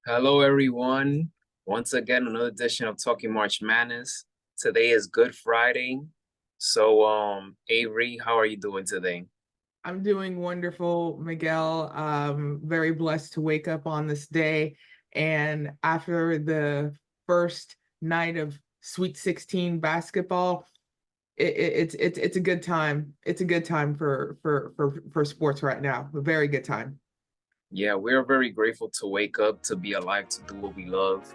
Hello, everyone. Once again, another edition of Talking March Madness. Today is Good Friday. Avery, how are you doing today? I'm doing wonderful, Miguel. Very blessed to wake up on this day. And after the first night of Sweet 16 basketball, it's a good time. It's a good time for sports right now. A very good time. Yeah, we're very grateful to wake up, to be alive, to do what we love.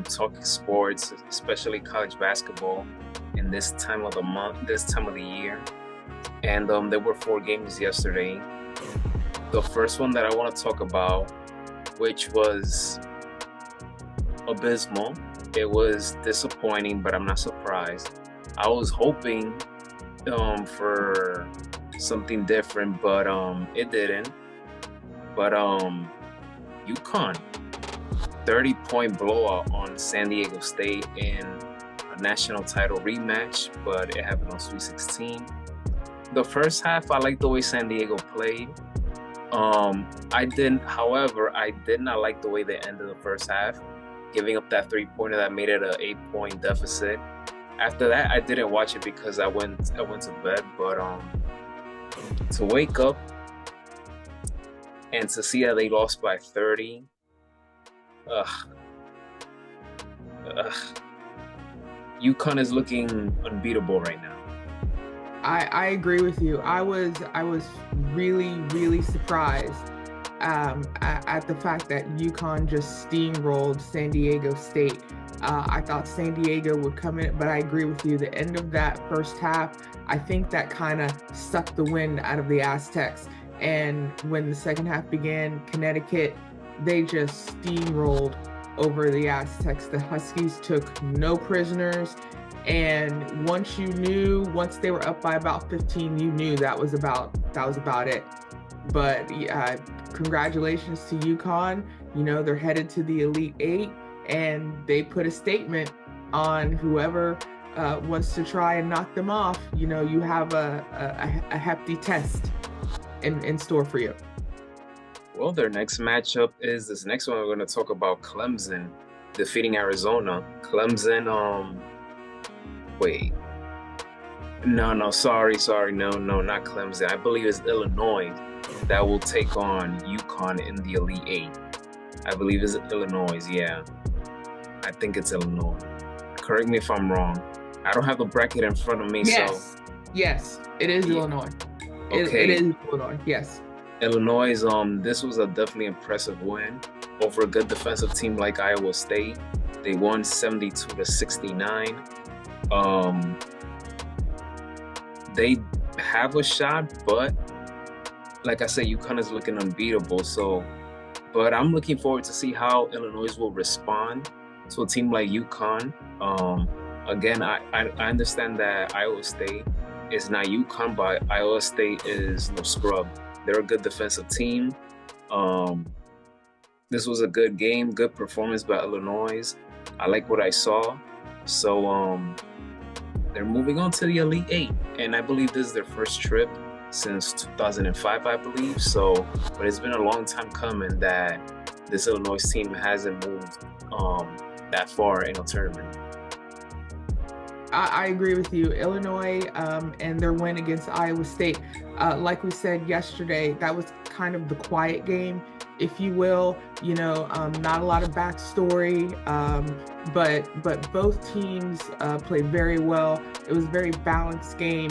Talking sports, especially college basketball, in this time of the month, this time of the year. And there were four games yesterday. The first one that I want to talk about, which was abysmal. It was disappointing, but I'm not surprised. I was hoping for something different, but it didn't. But UConn 30-point blowout on San Diego State in a national title rematch, but it happened on Sweet 16. The first half, I liked the way San Diego played. However, I did not like the way they ended the first half, giving up that three-pointer that made it an 8-point deficit. After that, I didn't watch it because I went to bed. But to wake up and to see that they lost by 30, ugh, ugh. UConn is looking unbeatable right now. I agree with you. I was really surprised at the fact that UConn just steamrolled San Diego State. I thought San Diego would come in, but I agree with you. The end of that first half, I think that kind of sucked the wind out of the Aztecs. And when the second half began, Connecticut, they just steamrolled over the Aztecs. The Huskies took no prisoners. And once they were up by about 15, you knew that was about it. But yeah, congratulations to UConn. They're headed to the Elite Eight, and they put a statement on whoever wants to try and knock them off. You have a hefty test in store for you. Well, their next matchup is this next one. We're going to talk about Clemson defeating Arizona. Clemson, wait. No, sorry. No, not Clemson. I believe it's Illinois that will take on UConn in the Elite Eight. I believe it's Illinois, yeah. I think it's Illinois. Correct me if I'm wrong. I don't have the bracket in front of me, so Yes, it is yeah. Illinois. It Okay. is Illinois. Yes. Illinois, this was a definitely impressive win over a good defensive team like Iowa State. They won 72-69. Um, they have a shot, but like I said, UConn is looking unbeatable. But I'm looking forward to see how Illinois will respond to a team like UConn. Again, I understand that Iowa State is not UConn, but Iowa State is no scrub. They're a good defensive team. This was a good game, good performance by Illinois. I like what I saw. So they're moving on to the Elite Eight, and I believe this is their first trip since 2005, I believe. But it's been a long time coming that this Illinois team hasn't moved that far in a tournament. I agree with you. Illinois and their win against Iowa State, like we said yesterday, that was kind of the quiet game, if you will. Not a lot of backstory, but both teams played very well. It was a very balanced game.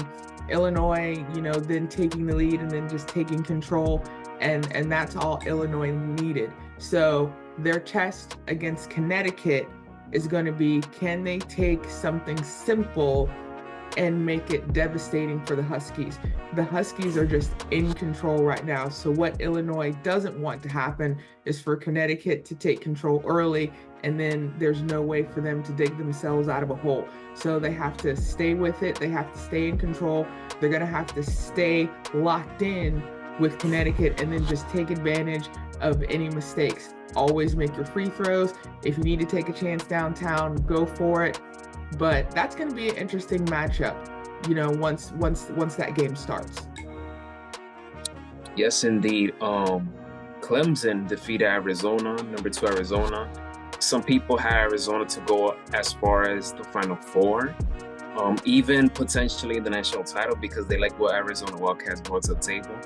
Illinois, then taking the lead and then just taking control, and that's all Illinois needed. So their test against Connecticut is going to be, can they take something simple and make it devastating for the Huskies? The Huskies are just in control right now. So what Illinois doesn't want to happen is for Connecticut to take control early, and then there's no way for them to dig themselves out of a hole. So they have to stay with it. They have to stay in control. They're going to have to stay locked in with Connecticut and then just take advantage of any mistakes. Always make your free throws. If you need to take a chance downtown, go for it. But that's going to be an interesting matchup, once that game starts. Yes, indeed. Clemson defeated Arizona, number 2 Arizona. Some people had Arizona to go as far as the Final Four, even potentially the national title because they like what Arizona Wildcats brought to the table.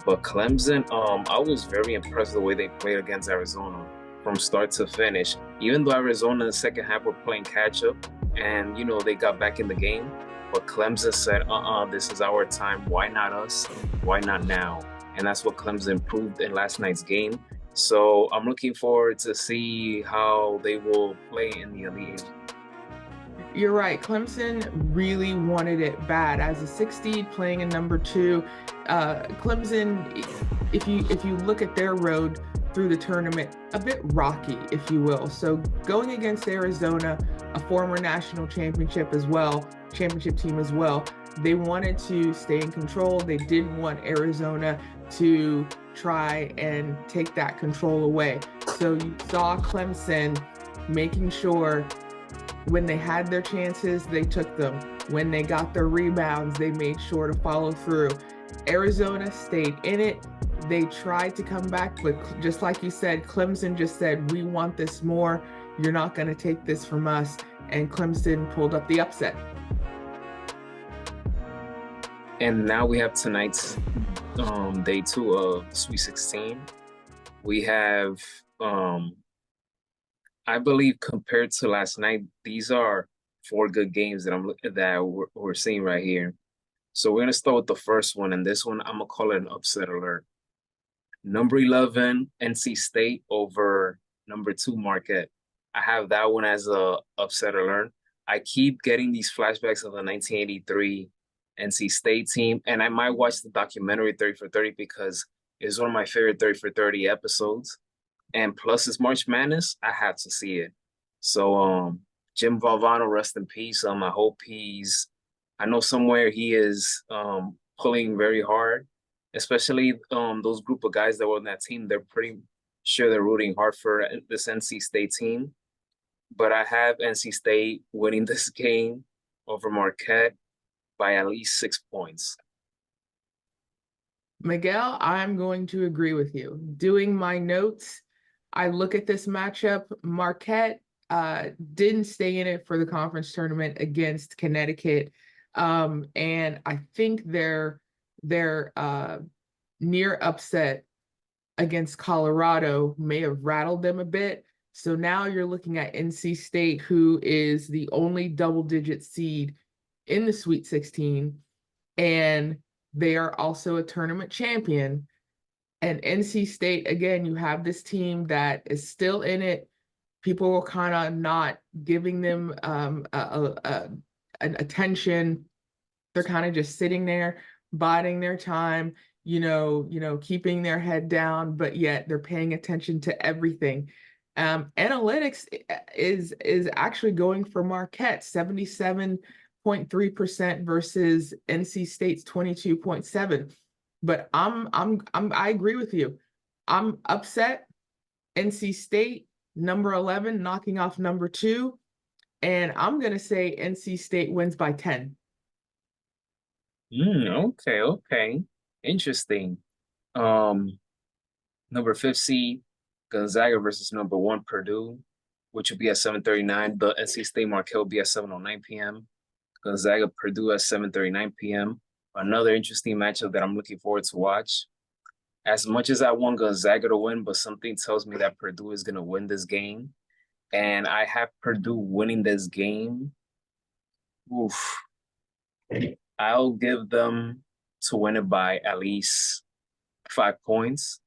But Clemson, I was very impressed with the way they played against Arizona from start to finish. Even though Arizona in the second half were playing catch up, and they got back in the game, but Clemson said, this is our time. Why not us? Why not now? And that's what Clemson proved in last night's game. So I'm looking forward to see how they will play in the Elite. You're right. Clemson really wanted it bad as a 6 seed playing in number 2. Clemson, if you look at their road through the tournament, a bit rocky, if you will. So going against Arizona, a former national championship team as well, they wanted to stay in control. They did want Arizona to try and take that control away. So you saw Clemson making sure when they had their chances, they took them. When they got their rebounds, they made sure to follow through. Arizona stayed in it. They tried to come back, but just like you said, Clemson just said, we want this more. You're not going to take this from us. And Clemson pulled up the upset. And now we have tonight's day 2 of Sweet 16. We have, I believe, compared to last night, these are 4 good games that we're seeing right here. So we're gonna start with the first one, and this one I'm gonna call it an upset alert. Number 11, NC State over number 2, Marquette. I have that one as a upset alert. I keep getting these flashbacks of the 1983 NC State team, and I might watch the documentary 30 for 30 because it's one of my favorite 30 for 30 episodes. And plus it's March Madness, I have to see it. So Jim Valvano, rest in peace. I know somewhere he is pulling very hard, especially those group of guys that were on that team. They're pretty sure they're rooting hard for this NC State team. But I have NC State winning this game over Marquette by at least 6 points. Miguel, I'm going to agree with you. Doing my notes, I look at this matchup. Marquette didn't stay in it for the conference tournament against Connecticut. And I think their near upset against Colorado may have rattled them a bit. So now you're looking at NC State, who is the only double-digit seed in the Sweet 16, and they are also a tournament champion. And NC State, again, you have this team that is still in it. People were kind of not giving them an attention. They're kind of just sitting there, biding their time, keeping their head down, but yet they're paying attention to everything. Analytics is actually going for Marquette, 77.3% versus NC State's 22.7%. But I agree with you. I'm upset. NC State, number 11, knocking off number 2. And I'm going to say NC State wins by 10. Okay. Interesting. Number 5 seed, Gonzaga versus number 1, Purdue, which will be at 7:39. The NC State Marquette will be at 7:09 p.m. Gonzaga, Purdue at 7:39 p.m. Another interesting matchup that I'm looking forward to watch. As much as I want Gonzaga to win, but something tells me that Purdue is going to win this game. And I have Purdue winning this game. Oof. I'll give them to win it by at least 5 points.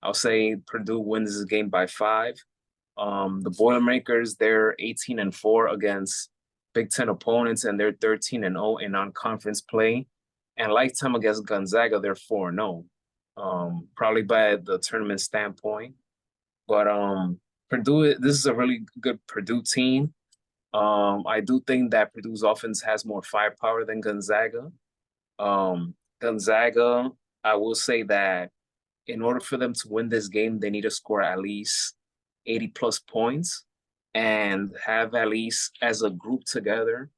I'll say Purdue wins this game by 5. The Boilermakers, they're 18-4 against Big Ten opponents, and they're 13-0 in non-conference play. And lifetime against Gonzaga, they're 4-0. Probably by the tournament standpoint. But Purdue, this is a really good Purdue team. I do think that Purdue's offense has more firepower than Gonzaga. Gonzaga, I will say that in order for them to win this game, they need to score at least 80-plus points and have at least, as a group together,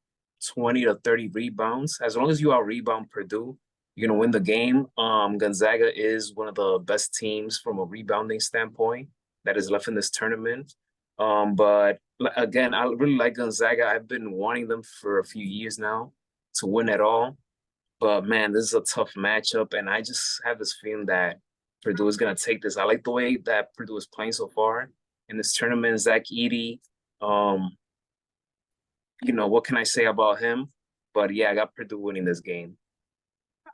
20 to 30 rebounds. As long as you out-rebound Purdue, You're gonna win the game. Gonzaga is one of the best teams from a rebounding standpoint that is left in this tournament. But again, I really like Gonzaga. I've been wanting them for a few years now to win it all. But man, this is a tough matchup, and I just have this feeling that Purdue is gonna take this. I like the way that Purdue is playing so far in this tournament. Zach Edey, um, what can I say about him? But yeah, I got Purdue winning this game.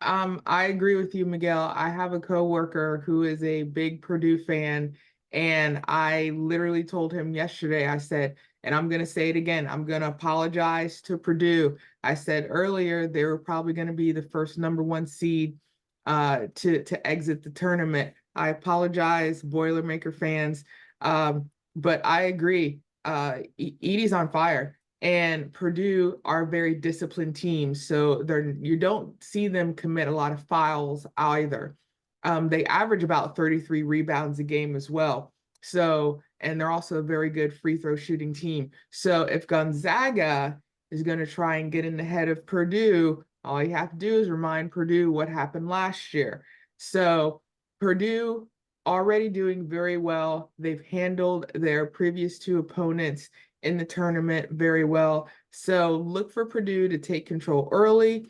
I agree with you, Miguel. I have a coworker who is a big Purdue fan, and I literally told him yesterday, I said, and I'm going to say it again, I'm going to apologize to Purdue. I said earlier they were probably going to be the first #1 seed to exit the tournament. I apologize, Boilermaker fans. But I agree. Edie's on fire. And Purdue are very disciplined teams, so you don't see them commit a lot of fouls either. They average about 33 rebounds a game as well. So, and they're also a very good free throw shooting team. So if Gonzaga is going to try and get in the head of Purdue, all you have to do is remind Purdue what happened last year. So Purdue already doing very well. They've handled their previous two opponents in the tournament very well. So look for Purdue to take control early,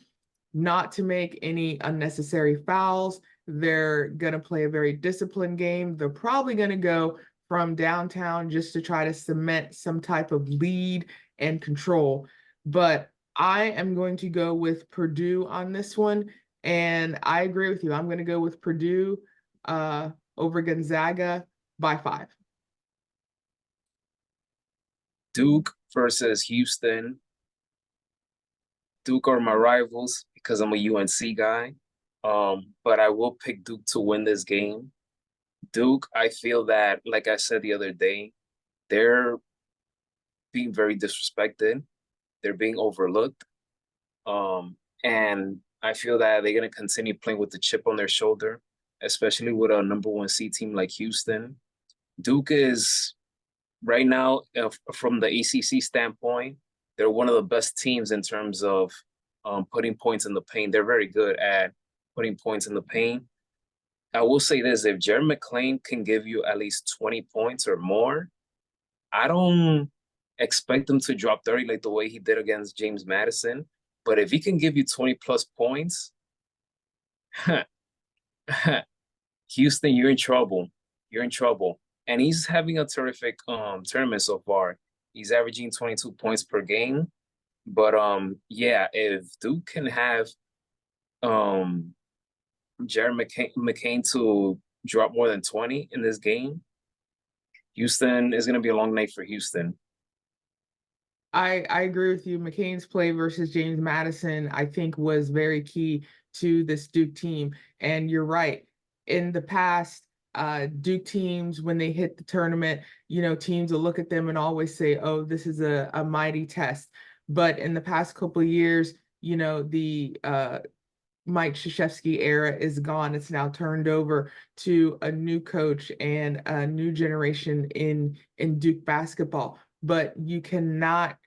not to make any unnecessary fouls. They're going to play a very disciplined game. They're probably going to go from downtown just to try to cement some type of lead and control. But I am going to go with Purdue on this one. And I agree with you. I'm going to go with Purdue over Gonzaga by 5. Duke versus Houston. Duke are my rivals because I'm a UNC guy. But I will pick Duke to win this game. Duke, I feel that, like I said the other day, they're being very disrespected. They're being overlooked. And I feel that they're going to continue playing with the chip on their shoulder, especially with a #1 seed team like Houston. Duke is right now, from the ACC standpoint, they're one of the best teams in terms of putting points in the paint. They're very good at putting points in the paint. I will say this, if Jerry McClain can give you at least 20 points or more, I don't expect him to drop 30 like the way he did against James Madison. But if he can give you 20 plus points, Houston, you're in trouble. You're in trouble. And he's having a terrific tournament so far. He's averaging 22 points per game. But yeah, if Duke can have Jared McCain to drop more than 20 in this game, Houston is going to be a long night for Houston. I agree with you. McCain's play versus James Madison, I think, was very key to this Duke team. And you're right. In the past, Duke teams, when they hit the tournament, teams will look at them and always say, oh, this is a mighty test. But in the past couple of years, the Mike Krzyzewski era is gone. It's now turned over to a new coach and a new generation in Duke basketball. But you cannot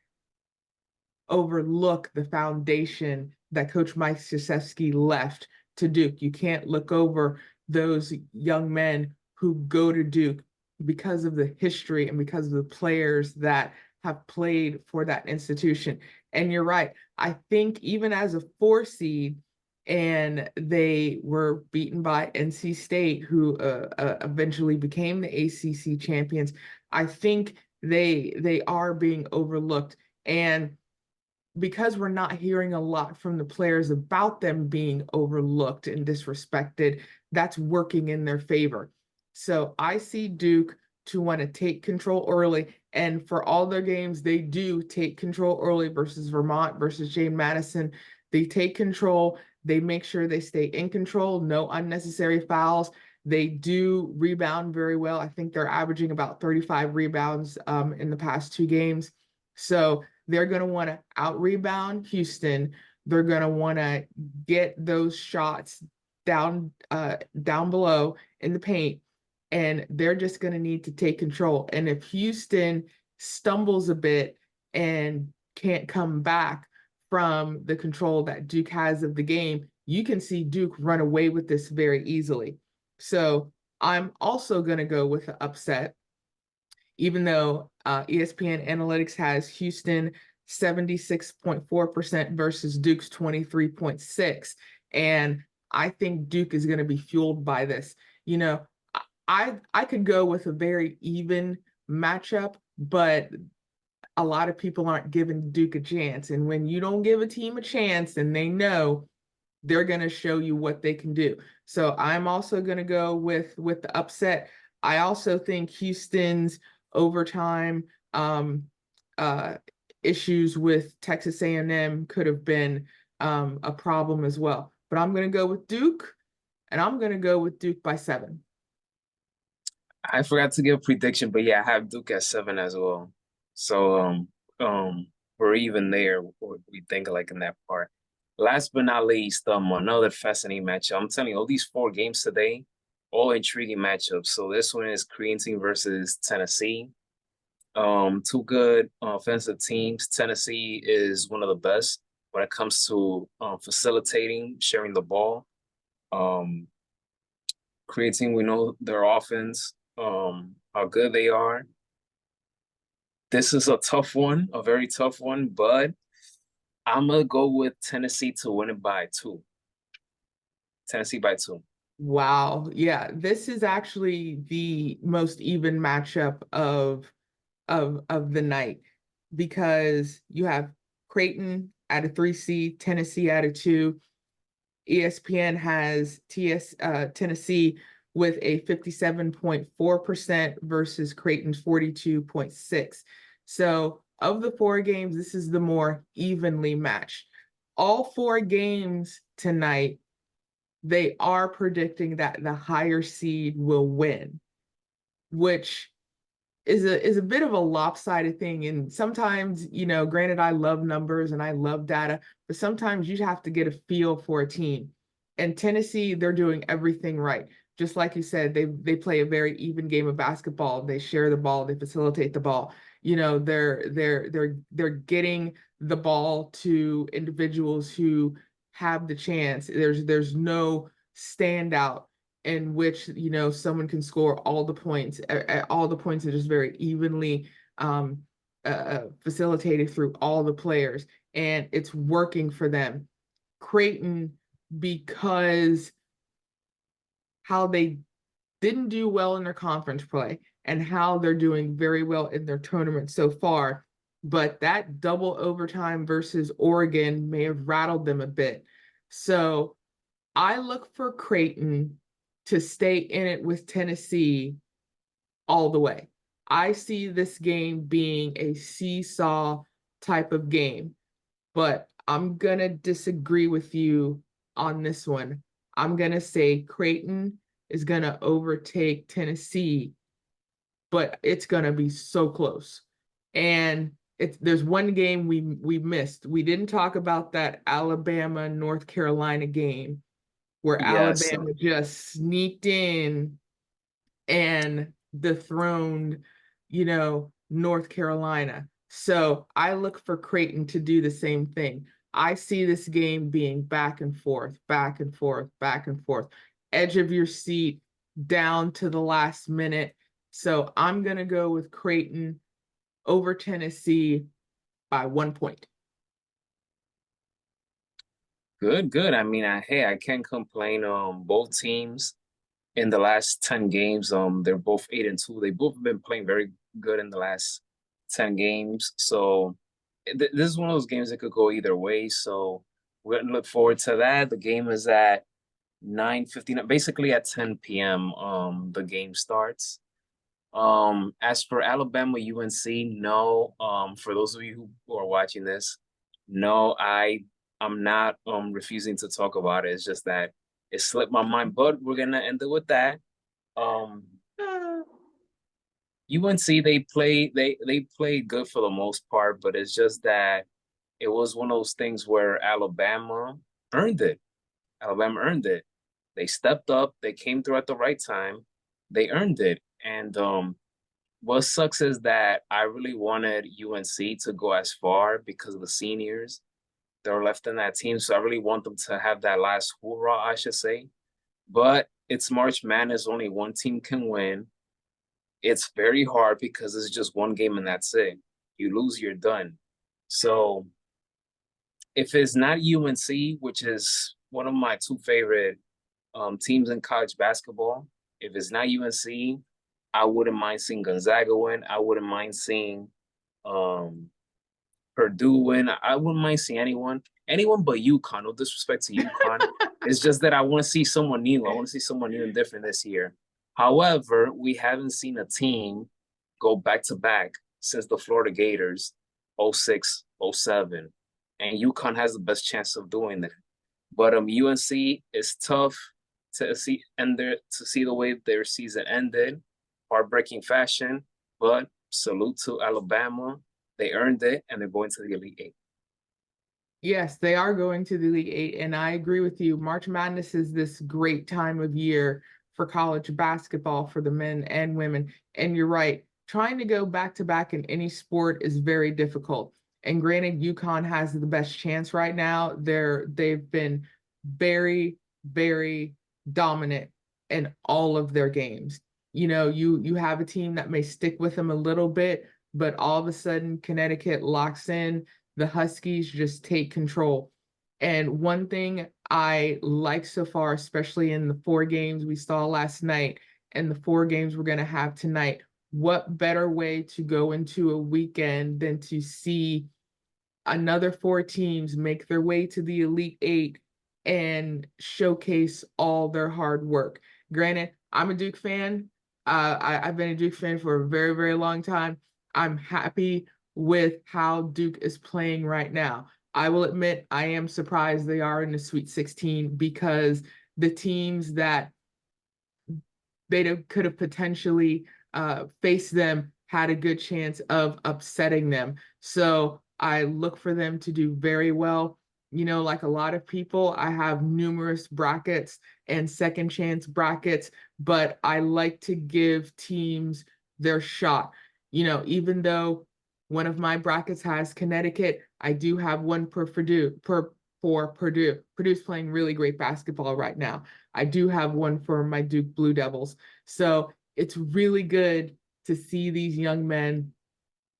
overlook the foundation that Coach Mike Krzyzewski left to Duke. You can't look over those young men who go to Duke because of the history and because of the players that have played for that institution. And you're right. I think even as a 4 seed, and they were beaten by NC State, who eventually became the ACC champions. I think they are being overlooked, and because we're not hearing a lot from the players about them being overlooked and disrespected, that's working in their favor. So I see Duke to want to take control early. And for all their games, they do take control early versus Vermont, versus James Madison. They take control. They make sure they stay in control, no unnecessary fouls. They do rebound very well. I think they're averaging about 35 rebounds in the past 2 games. So they're going to want to out rebound Houston. They're going to want to get those shots down below in the paint, and they're just going to need to take control. And if Houston stumbles a bit and can't come back from the control that Duke has of the game, you can see Duke run away with this very easily. So I'm also going to go with the upset, even though ESPN Analytics has Houston 76.4% versus Duke's 23.6. And I think Duke is going to be fueled by this. You know, I could go with a very even matchup, but a lot of people aren't giving Duke a chance. And when you don't give a team a chance and they know, they're going to show you what they can do. So I'm also going to go with the upset. I also think Houston's overtime uh, issues with Texas A&M could have been a problem as well. But I'm going to go with Duke, and I'm going to go with Duke by 7. I forgot to give a prediction, but yeah, I have Duke at 7 as well. So we're even there. We think like in that part. Last but not least, another fascinating matchup. I'm telling you, all these 4 games today, all intriguing matchups. So this one is Creatine versus Tennessee. Two good offensive teams. Tennessee is one of the best when it comes to facilitating, sharing the ball. Um, Creatine, we know their offense, how good they are. This is a tough one, a very tough one, but I'm gonna go with Tennessee to win it by 2. Tennessee by 2. Wow. Yeah, this is actually the most even matchup of the night because you have Creighton at a 3 seed, Tennessee at a 2. ESPN has Tennessee with a 57.4% versus Creighton's 42.6. So of the 4 games, this is the more evenly matched. All 4 games tonight, they are predicting that the higher seed will win, which is a bit of a lopsided thing. And sometimes, granted, I love numbers and I love data, but sometimes you have to get a feel for a team. And Tennessee, they're doing everything right. Just like you said, they play a very even game of basketball. They share the ball, they facilitate the ball. They're getting the ball to individuals who have the chance. There's no standout in which someone can score all the points. All the points are just very evenly facilitated through all the players, and it's working for them. Creighton, because how they didn't do well in their conference play and how they're doing very well in their tournament so far, but that double overtime versus Oregon may have rattled them a bit. So I look for Creighton to stay in it with Tennessee all the way. I see this game being a seesaw type of game, but I'm going to disagree with you on this one. I'm going to say Creighton is going to overtake Tennessee, but it's going to be so close. And there's one game we missed. We didn't talk about that Alabama North Carolina game where Yes. Alabama just sneaked in and dethroned, North Carolina. So I look for Creighton to do the same thing. I see this game being back and forth, back and forth, back and forth, edge of your seat down to the last minute. So I'm going to go with Creighton over Tennessee by 1 point. Good, good. I mean, hey, I can't complain. Both teams in the last 10 games, they're both 8-2. They both been playing very good in the last 10 games. So this is one of those games that could go either way. So we're gonna look forward to that. The game is at 9:59, basically at 10 p.m. The game starts. As for Alabama UNC, no. For those of you who are watching this, no, I'm not refusing to talk about it. It's just that it slipped my mind, but we're gonna end it with that. Um, UNC they played good for the most part, but it's just that it was one of those things where Alabama earned it. Alabama earned it. They stepped up. They came through at the right time. They earned it. And what sucks is that I really wanted UNC to go as far because of the seniors. that are left in that team. So I really want them to have that last hoorah, I should say. But it's March Madness, only one team can win. It's very hard because it's just one game and that's it. You lose, you're done. So if it's not UNC, which is one of my two favorite teams in college basketball, if it's not UNC, I wouldn't mind seeing Gonzaga win. I wouldn't mind seeing um, Purdue win. I wouldn't mind seeing anyone but UConn. No disrespect to UConn. It's just that I want to see someone new. I want to see someone new and different this year. However, we haven't seen a team go back to back since the Florida Gators 06, 07. And UConn has the best chance of doing that. But UNC is tough to see the way their season ended, heartbreaking fashion. But salute to Alabama. They earned it, and they're going to the Elite Eight. Yes, they are going to the Elite Eight, and I agree with you. March Madness is this great time of year for college basketball for the men and women. And you're right, trying to go back to back in any sport is very difficult. And granted, UConn has the best chance right now. They've been very, very dominant in all of their games. You know, you have a team that may stick with them a little bit, but all of a sudden Connecticut locks in, the Huskies just take control. And one thing I like so far, especially in the 4 games we saw last night and the 4 games we're going to have tonight, what better way to go into a weekend than to see another 4 teams make their way to the Elite Eight and showcase all their hard work. Granted, I'm a Duke fan. I've been a Duke fan for a very, very long time. I'm happy with how Duke is playing right now. I will admit I am surprised they are in the Sweet 16 because the teams that they could have potentially faced them had a good chance of upsetting them. So I look for them to do very well. You know, like a lot of people, I have numerous brackets and second chance brackets, but I like to give teams their shot. You know, even though one of my brackets has Connecticut, I do have one for Purdue. Purdue's playing really great basketball right now. I do have one for my Duke Blue Devils. So it's really good to see these young men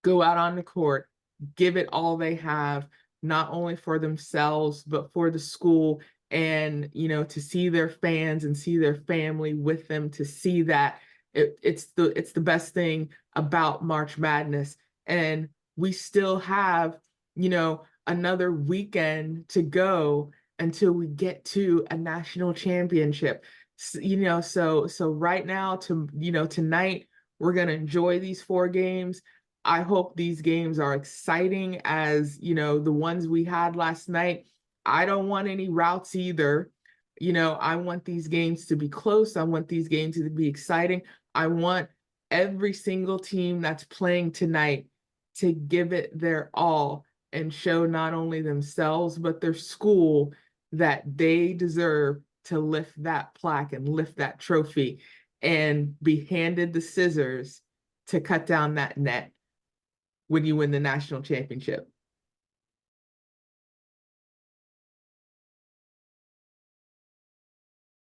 go out on the court, give it all they have, not only for themselves, but for the school. And, you know, to see their fans and see their family with them, to see that it's the best thing about March Madness. And we still have, you know, another weekend to go until we get to a national championship. You know, so right now, tonight we're going to enjoy these 4 games. I hope these games are exciting as, you know, the ones we had last night. I don't want any routes either. You know, I want these games to be close. I want these games to be exciting. I want every single team that's playing tonight to give it their all and show not only themselves, but their school that they deserve to lift that plaque and lift that trophy and be handed the scissors to cut down that net when you win the national championship.